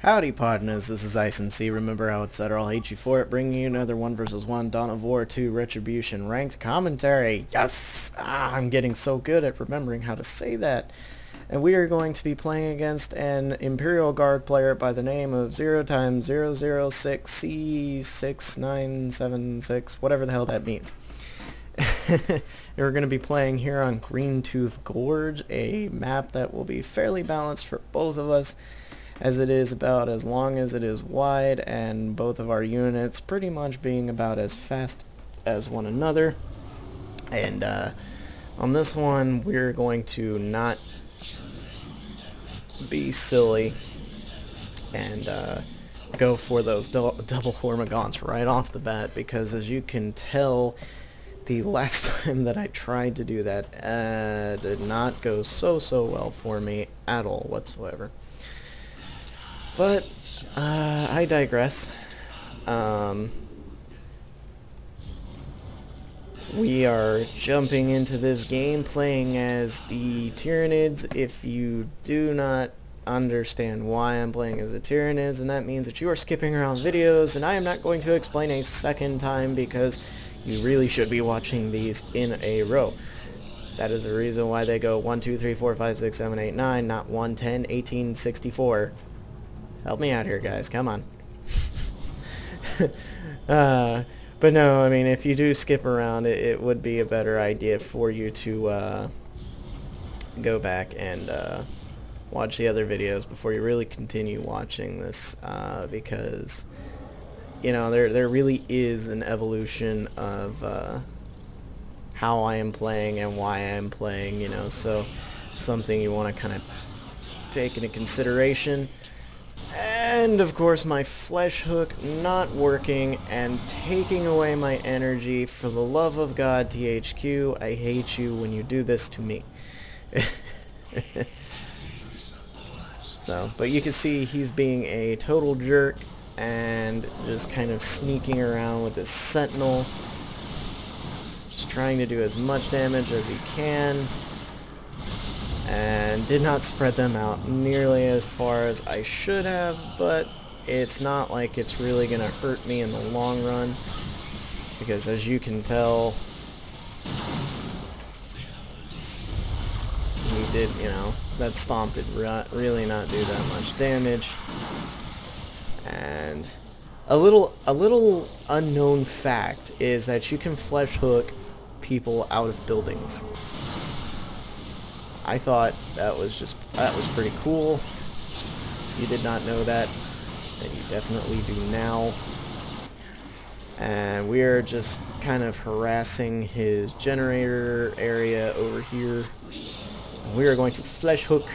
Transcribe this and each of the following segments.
Howdy partners, this is Ice and C. Remember how it said I'll hate you for it, bringing you another 1 vs 1 Dawn of War 2 Retribution ranked commentary. Yes! I'm getting so good at remembering how to say that. And we are going to be playing against an Imperial Guard player by the name of 0x006C6976, whatever the hell that means. We're going to be playing here on Greentooth Gorge, a map that will be fairly balanced for both of us, as it is about as long as it is wide, and both of our units pretty much being about as fast as one another. And on this one, we're going to not be silly and go for those double Hormagaunts right off the bat, because as you can tell, the last time that I tried to do that did not go so well for me at all whatsoever. But I digress. We are jumping into this game playing as the Tyranids. If you do not understand why I'm playing as the Tyranids, then that means that you are skipping around videos, and I am not going to explain a second time because you really should be watching these in a row. That is the reason why they go 1, 2, 3, 4, 5, 6, 7, 8, 9, not 1, 10, 18, 64. Help me out here, guys. Come on. But no, I mean, if you do skip around, it would be a better idea for you to go back and watch the other videos before you really continue watching this, because, you know, there really is an evolution of how I am playing and why I am playing, you know, so something you want to kind of take into consideration. And of course my flesh hook not working and taking away my energy. For the love of God, THQ, I hate you when you do this to me. So, but you can see he's being a total jerk and just kind of sneaking around with his sentinel, just trying to do as much damage as he can, and did not spread them out nearly as far as I should have, but it's not like it's really going to hurt me in the long run, because as you can tell, he did, you know, that stomp did really not do that much damage. And a little unknown fact is that you can flesh hook people out of buildings. I thought that was pretty cool. If you did not know that, then you definitely do now. And we are just kind of harassing his generator area over here. We are going to flesh hook.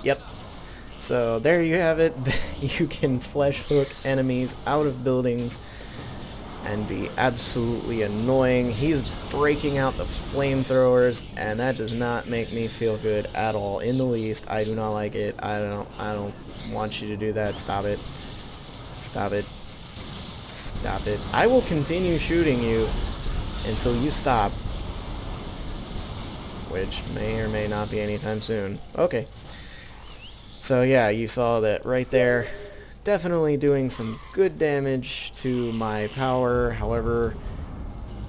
Yep. So there you have it. You can flesh hook enemies out of buildings and be absolutely annoying. He's breaking out the flamethrowers, and that does not make me feel good at all, in the least. I do not like it. I don't want you to do that. Stop it. Stop it. Stop it. I will continue shooting you until you stop, which may or may not be anytime soon. Okay. So yeah, you saw that right there. Definitely doing some good damage to my power. However,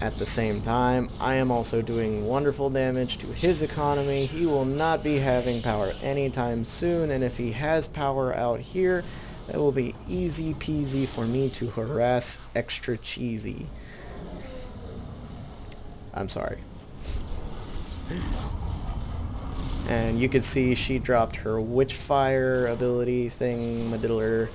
at the same time, I am also doing wonderful damage to his economy. He will not be having power anytime soon, and if he has power out here, that will be easy peasy for me to harass extra cheesy. I'm sorry. And you can see she dropped her Witchfire ability thing, Madiddler,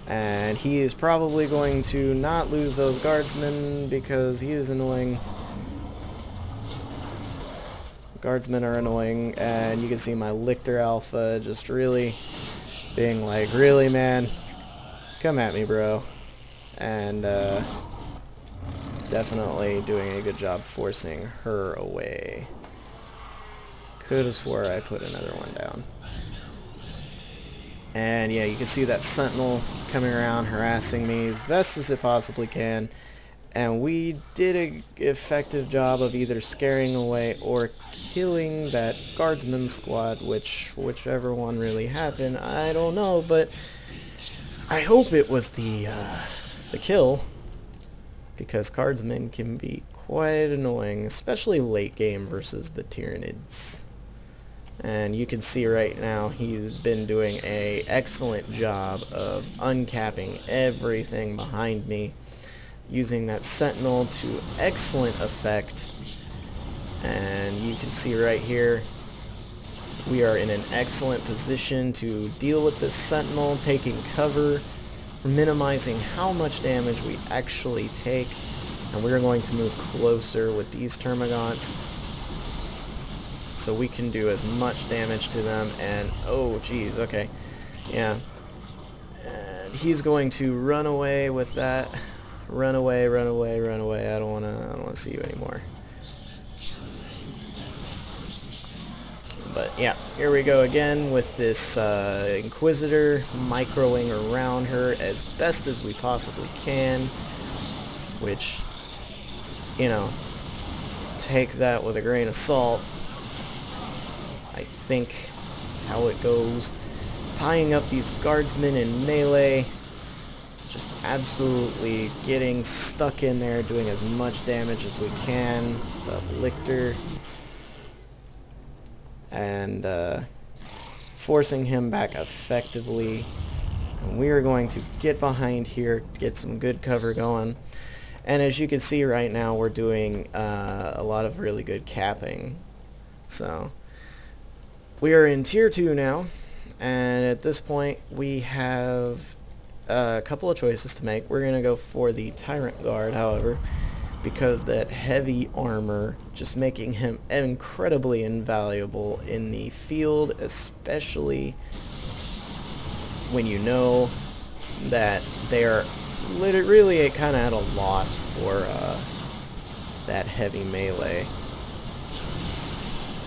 and he is probably going to not lose those guardsmen because he is annoying. Guardsmen are annoying, and you can see my Lictor Alpha just really being like, really, man? Come at me, bro. And definitely doing a good job forcing her away. Could have swore I put another one down. And yeah, you can see that sentinel coming around harassing me as best as it possibly can. And we did an effective job of either scaring away or killing that guardsman squad, whichever one really happened, I don't know, but I hope it was the kill, because guardsmen can be quite annoying, especially late game versus the Tyranids. And you can see right now he's been doing an excellent job of uncapping everything behind me, using that sentinel to excellent effect. And you can see right here we are in an excellent position to deal with this sentinel, taking cover, minimizing how much damage we actually take. And we're going to move closer with these termagants so we can do as much damage to them. And oh geez, okay, yeah, and he's going to run away with that. Run away, run away, run away. I don't wanna see you anymore. But yeah, here we go again with this Inquisitor, microing around her as best as we possibly can, which, you know, take that with a grain of salt. I think is how it goes. Tying up these guardsmen in melee, just absolutely getting stuck in there, doing as much damage as we can. The Lictor. And forcing him back effectively. And we are going to get behind here, get some good cover going. And as you can see right now, we're doing a lot of really good capping. So we are in tier 2 now, and at this point we have a couple of choices to make. We're going to go for the Tyrant Guard, however, because that heavy armor just making him incredibly invaluable in the field, especially when you know that they are really kind of at a loss for that heavy melee.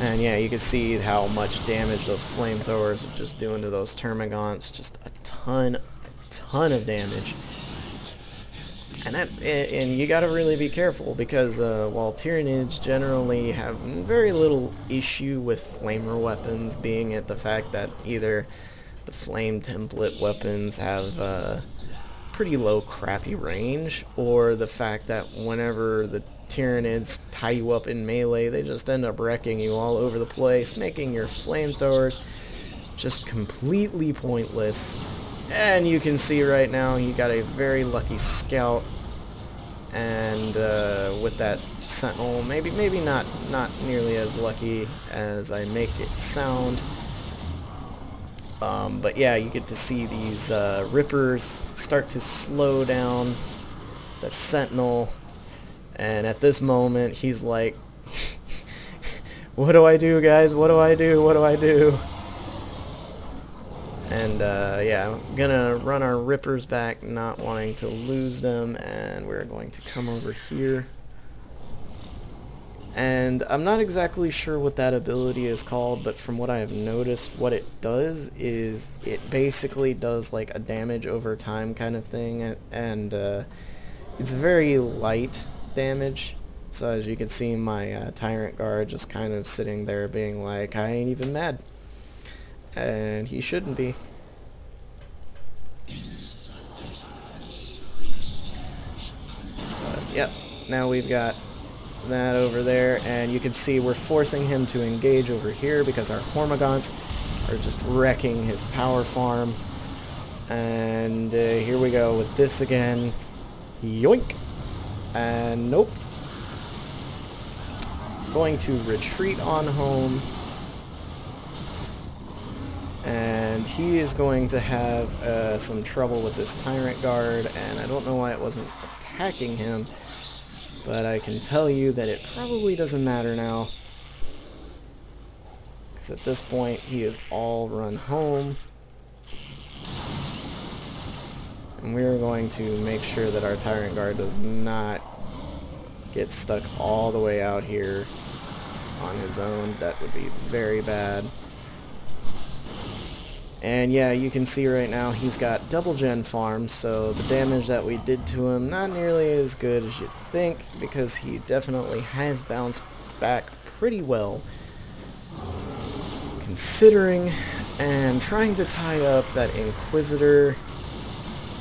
And yeah, you can see how much damage those flamethrowers are just doing to those termagants. Just a ton of damage. And you gotta really be careful, because while Tyranids generally have very little issue with flamer weapons, being at the fact that either the flame template weapons have pretty low crappy range, or the fact that whenever the Tyranids tie you up in melee, they just end up wrecking you all over the place, making your flamethrowers just completely pointless. And you can see right now he got a very lucky scout, and with that sentinel, maybe not nearly as lucky as I make it sound. But yeah, you get to see these rippers start to slow down the sentinel, and at this moment he's like, what do I do, guys? What do I do? What do I do? And yeah, I'm gonna run our rippers back, not wanting to lose them, and we're going to come over here. And I'm not exactly sure what that ability is called, but from what I have noticed, what it does is it basically does like a damage over time kind of thing, and it's very light damage. So as you can see, my Tyrant Guard just kind of sitting there being like, I ain't even mad. And he shouldn't be. But, yep, now we've got that over there, and you can see we're forcing him to engage over here because our Hormagaunts are just wrecking his power farm. And here we go with this again. Yoink! And nope. Going to retreat on home. And he is going to have some trouble with this Tyrant Guard, and I don't know why it wasn't attacking him, but I can tell you that it probably doesn't matter now, because at this point he is all run home, and we're going to make sure that our Tyrant Guard does not get stuck all the way out here on his own. That would be very bad. And yeah, you can see right now he's got double gen farms, so the damage that we did to him, not nearly as good as you'd think, because he definitely has bounced back pretty well, considering, and trying to tie up that Inquisitor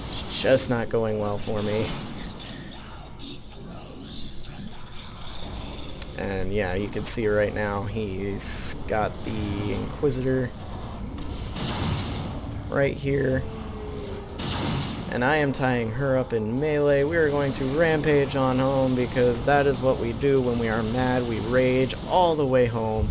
is just not going well for me. And yeah, you can see right now he's got the Inquisitor right here, and I am tying her up in melee. We are going to rampage on home, because that is what we do when we are mad. We rage all the way home,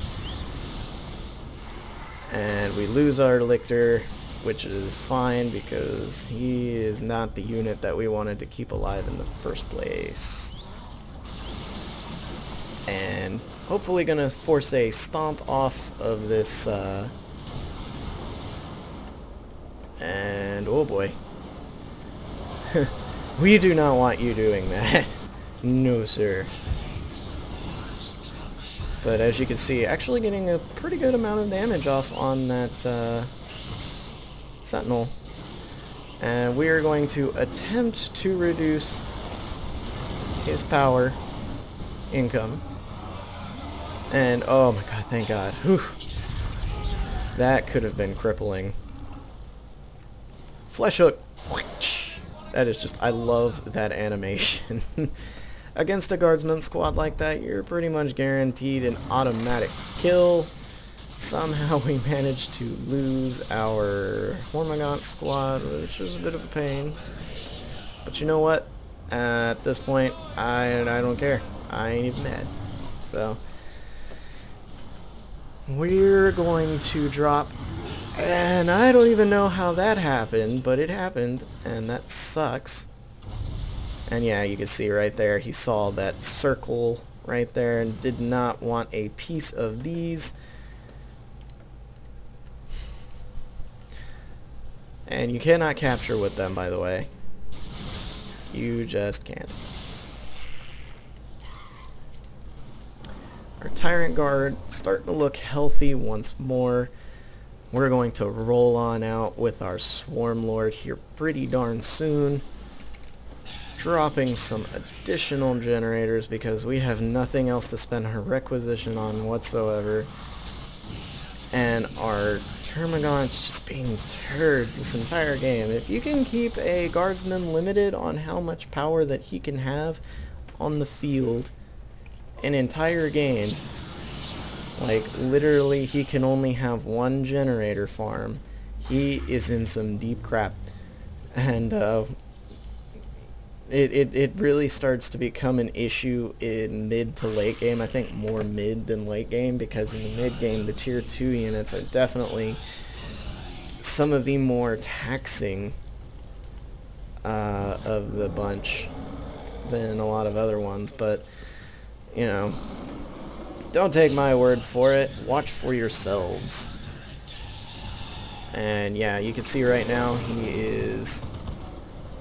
and we lose our Lictor, which is fine because he is not the unit that we wanted to keep alive in the first place. And hopefully gonna force a stomp off of this and oh boy. We do not want you doing that. No sir. But as you can see, actually getting a pretty good amount of damage off on that Sentinel. And we are going to attempt to reduce his power income. And oh my god, thank god. Whew. That could have been crippling. Flesh hook. That is just, I love that animation. Against a guardsman squad like that, you're pretty much guaranteed an automatic kill. Somehow we managed to lose our Hormagaunt squad, which was a bit of a pain. But you know what? At this point, I don't care. I ain't even mad. So we're going to drop, and I don't even know how that happened, but it happened, and that sucks. And yeah, you can see right there, he saw that circle right there and did not want a piece of these. And you cannot capture with them, by the way. You just can't. Our Tyrant Guard starting to look healthy once more. We're going to roll on out with our Swarm Lord here pretty darn soon. Dropping some additional generators because we have nothing else to spend our requisition on whatsoever. And our Termagant's just being turds this entire game. If you can keep a guardsman limited on how much power that he can have on the field an entire game, like literally he can only have one generator farm, he is in some deep crap. And it really starts to become an issue in mid to late game. I think more mid than late game, because in the mid game the tier 2 units are definitely some of the more taxing of the bunch than a lot of other ones. But you know, don't take my word for it, watch for yourselves. And yeah, you can see right now he is,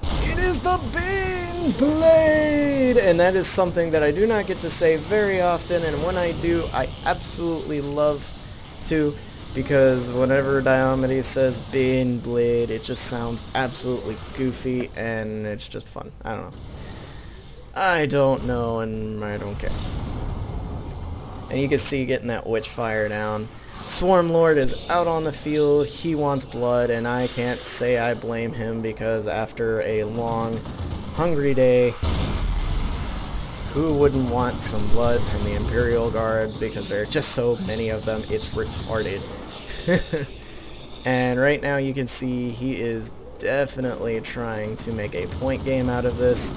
it is the Bane Blade! And that is something that I do not get to say very often, and when I do, I absolutely love to, because whenever Diomedes says Bane Blade, it just sounds absolutely goofy, and it's just fun. I don't know. I don't know, and I don't care. And you can see getting that Witchfire down. Swarm Lord is out on the field, he wants blood, and I can't say I blame him, because after a long, hungry day, who wouldn't want some blood from the Imperial Guards, because there are just so many of them, it's retarded. And right now you can see he is definitely trying to make a point game out of this.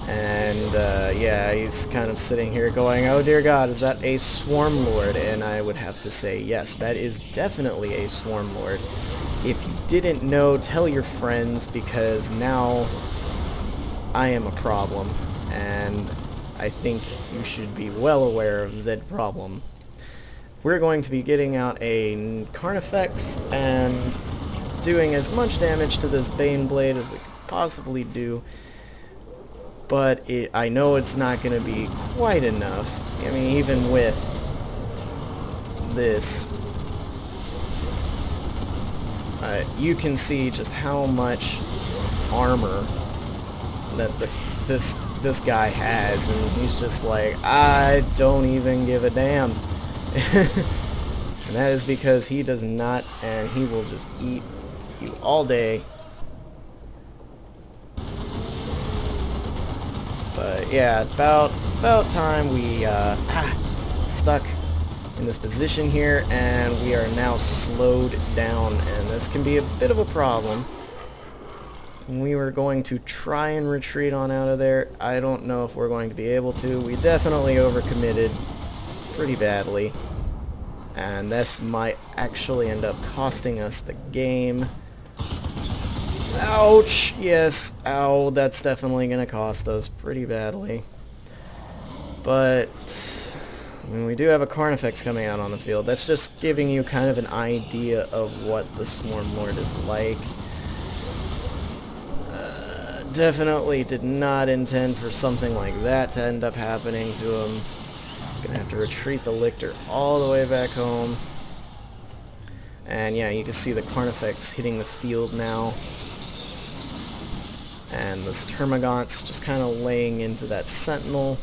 And yeah, he's kind of sitting here going, oh dear god, is that a Swarm Lord? And I would have to say, yes, that is definitely a Swarm Lord. If you didn't know, tell your friends, because now I am a problem, and I think you should be well aware of Zed problem. We're going to be getting out a Carnifex and doing as much damage to this Bane Blade as we could possibly do. But I know it's not going to be quite enough. I mean, even with this, you can see just how much armor that this guy has, and he's just like, I don't even give a damn. And that is because he does not, and he will just eat you all day. But yeah, about time we stuck in this position here, and we are now slowed down, and this can be a bit of a problem. We were going to try and retreat on out of there. I don't know if we're going to be able to. We definitely overcommitted pretty badly, and this might actually end up costing us the game. Ouch! Yes, ow, that's definitely gonna cost us pretty badly. But I mean, we do have a Carnifex coming out on the field. That's just giving you kind of an idea of what the Swarm Lord is like. Definitely did not intend for something like that to end up happening to him. Gonna have to retreat the Lictor all the way back home. And yeah, you can see the Carnifex hitting the field now. And this Termagant's just kind of laying into that Sentinel.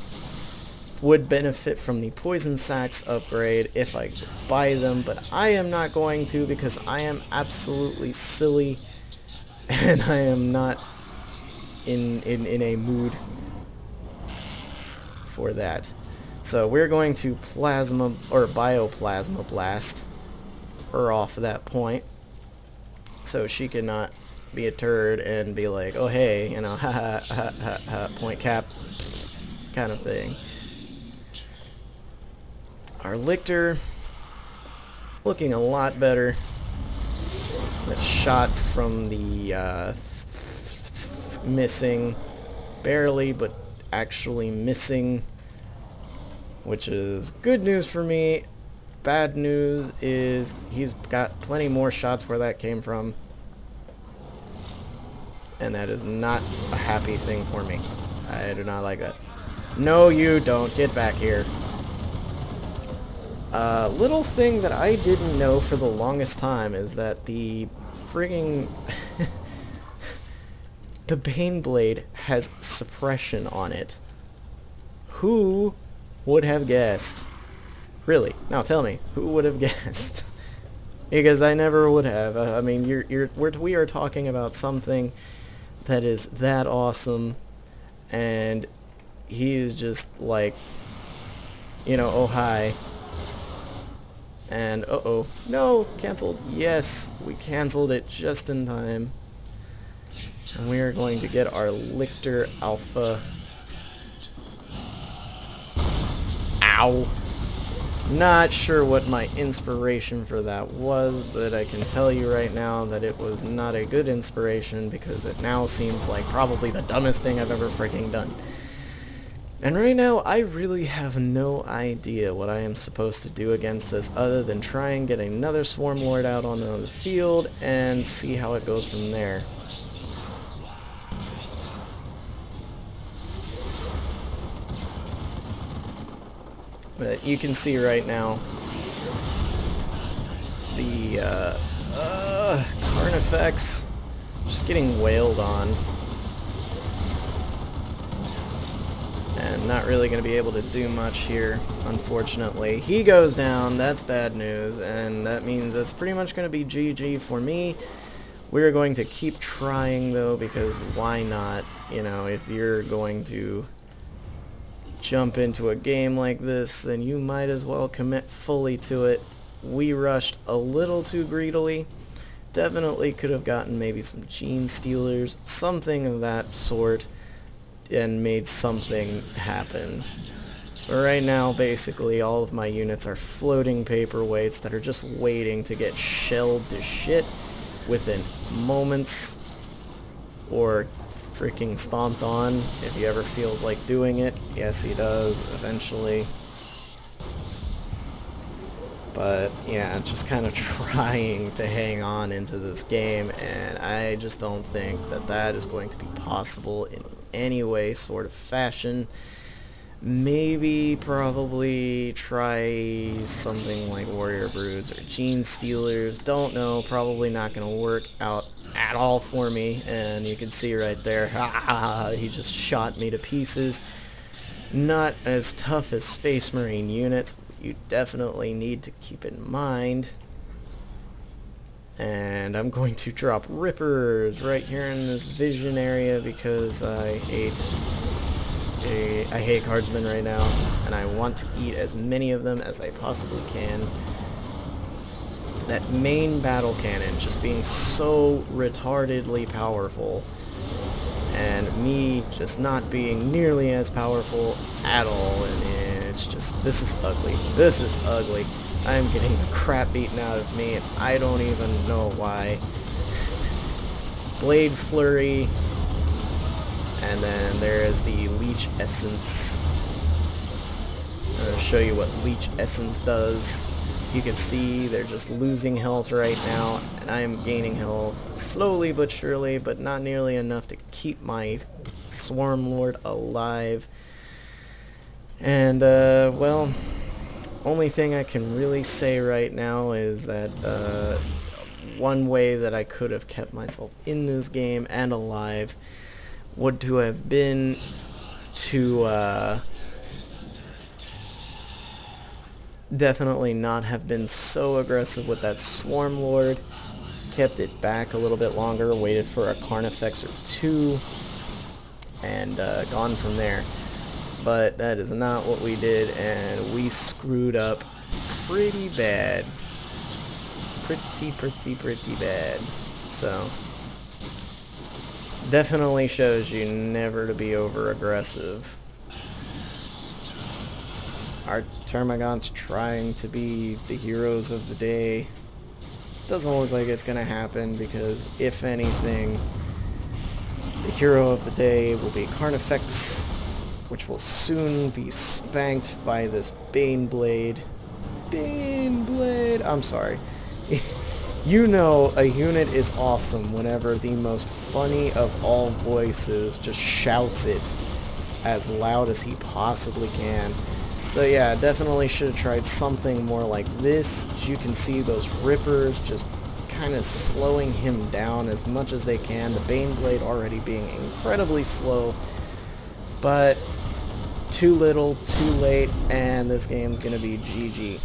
Would benefit from the Poison Sacs upgrade if I could buy them, but I am not going to because I am absolutely silly and I am not in a mood for that. So we're going to Plasma or Bioplasma Blast her off of that point, so she cannot be a turd and be like, oh hey, you know, ha ha ha ha ha, point cap kind of thing. Our Lictor looking a lot better. That shot from the missing, barely, but actually missing, which is good news for me. Bad news is he's got plenty more shots where that came from, and that is not a happy thing for me. I do not like that. No, you don't. Get back here. Little thing that I didn't know for the longest time is that the frigging the Baneblade has suppression on it. Who would have guessed? Really? Now tell me, who would have guessed? Because I never would have. I mean, we are talking about something that is that awesome, and he is just like, you know, oh hi. And uh-oh, no, canceled. Yes, we canceled it just in time. And we are going to get our Lictor Alpha. Ow. Not sure what my inspiration for that was, but I can tell you right now that it was not a good inspiration because it now seems like probably the dumbest thing I've ever freaking done. And right now, I really have no idea what I am supposed to do against this other than try and get another Swarm Lord out on the field and see how it goes from there. But you can see right now the Carnifex just getting wailed on. And not really going to be able to do much here, unfortunately. He goes down, that's bad news, and that means that's pretty much going to be GG for me. We're going to keep trying, though, because why not? You know, if you're going to jump into a game like this, then you might as well commit fully to it. We rushed a little too greedily. Definitely could have gotten maybe some Gene Stealers, something of that sort, and made something happen. But right now, basically, all of my units are floating paperweights that are just waiting to get shelled to shit within moments, or freaking stomped on if he ever feels like doing it. Yes, he does, eventually. But yeah, just kind of trying to hang on into this game, and I just don't think that that is going to be possible in any way, sort of fashion. Maybe, probably try something like Warrior Broods or Gene Stealers. Don't know. Probably not going to work out at all for me. And you can see right there, he just shot me to pieces. Not as tough as Space Marine units. You definitely need to keep in mind. And I'm going to drop Rippers right here in this vision area because I hate Guardsmen right now, and I want to eat as many of them as I possibly can. That main battle cannon just being so retardedly powerful, and me just not being nearly as powerful at all, and it's just, this is ugly. This is ugly. I'm getting the crap beaten out of me, and I don't even know why. Blade Flurry. And then there is the Leech Essence. I'm going to show you what Leech Essence does. You can see they're just losing health right now, and I am gaining health slowly but surely, but not nearly enough to keep my Swarm Lord alive. And, well, only thing I can really say right now is that one way that I could have kept myself in this game and alive would to have been to definitely not have been so aggressive with that Swarm Lord, kept it back a little bit longer, waited for a Carnifex or two, and gone from there. But that is not what we did, and we screwed up pretty bad. Pretty bad. So definitely shows you never to be over aggressive. Our Termagant's trying to be the heroes of the day. Doesn't look like it's gonna happen because if anything, the hero of the day will be Carnifex, which will soon be spanked by this Baneblade. Baneblade! I'm sorry. You know a unit is awesome whenever the most funny of all voices just shouts it as loud as he possibly can. So yeah, definitely should have tried something more like this. As you can see, those Rippers just kind of slowing him down as much as they can. The Baneblade already being incredibly slow, but too little, too late, and this game's gonna be GG.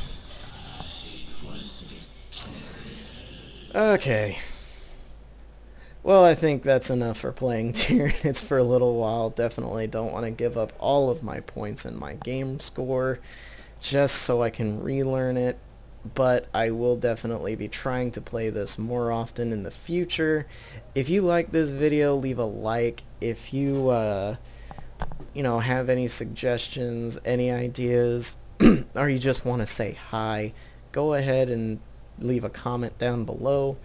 Okay. Well, I think that's enough for playing Tyranids for a little while. Definitely don't want to give up all of my points in my game score just so I can relearn it. But I will definitely be trying to play this more often in the future. If you like this video, leave a like. If you, you know, have any suggestions, any ideas, or you just want to say hi, go ahead and leave a comment down below.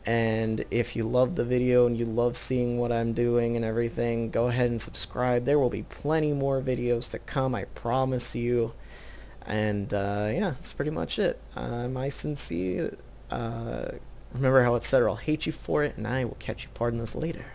And if you love the video and you love seeing what I'm doing and everything, go ahead and subscribe. There will be plenty more videos to come, I promise you. And yeah, that's pretty much it. My sincere, remember how it said, or I'll hate you for it, and I will catch you pardon this later.